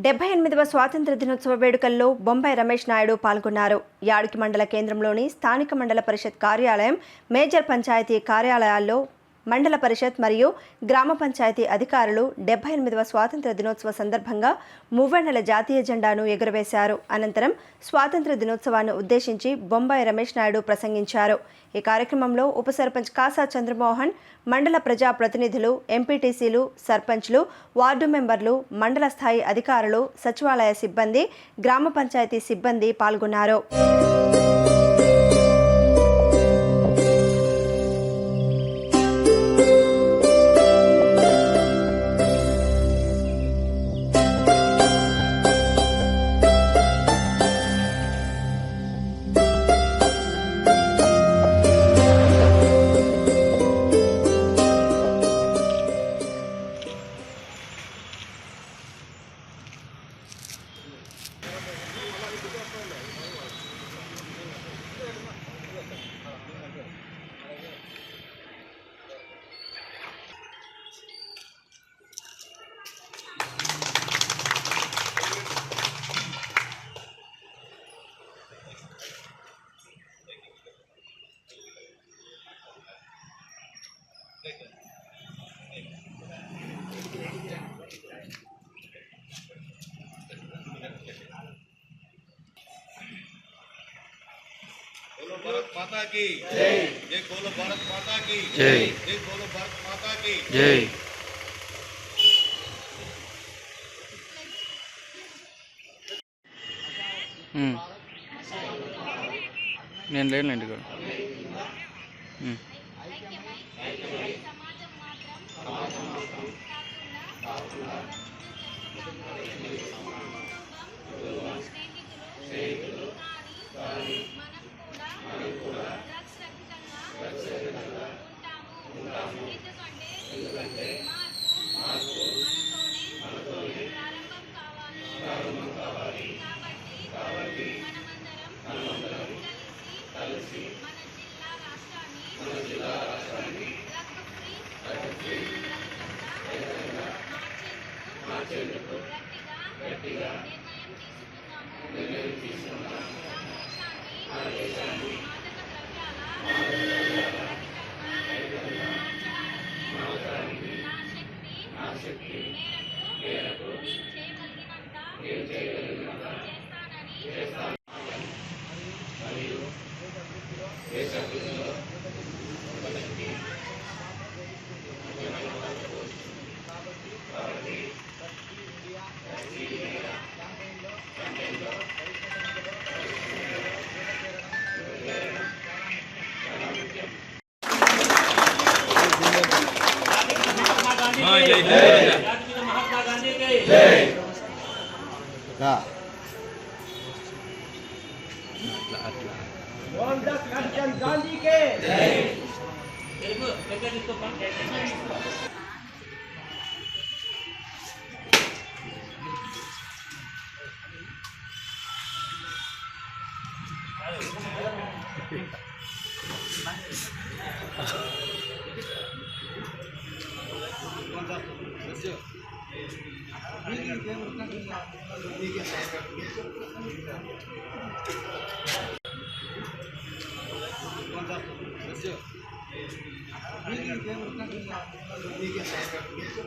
78వ స్వాతంత్ర దినోత్సవ వేడుకల్లో బొంబాయి రమేష్ నాయుడు పాల్గొన్నారు. యాడికి మండల కేంద్రంలోని స్థానిక మండల పరిషత్ కార్యాలయం, మేజర్ పంచాయతీ కార్యాలయాల్లో మండల పరిషత్ మరియు గ్రామ పంచాయతీ అధికారులు 78వ స్వాతంత్ర దినోత్సవ సందర్భంగా మూవెన్నెల జాతీయ జెండాను ఎగురవేశారు. అనంతరం స్వాతంత్ర దినోత్సవాన్ని ఉద్దేశించి బొంబాయి రమేష్ నాయుడు ప్రసంగించారు. ఈ కార్యక్రమంలో ఉప సర్పంచ్ కాసా చంద్రమోహన్, మండల ప్రజా ప్రతినిధులు, ఎంపీటీసీలు, సర్పంచ్లు, వార్డు మెంబర్లు, మండల స్థాయి అధికారులు, సచివాలయ సిబ్బంది, గ్రామ పంచాయతీ సిబ్బంది పాల్గొన్నారు. भारत माता की जय। जय बोलो भारत माता की जय। जय बोलो भारत माता की जय। నేను లేనండి ఇక్కడ महात्मा गांधी के जय। मोहनदास करमचंद गांधी के जय।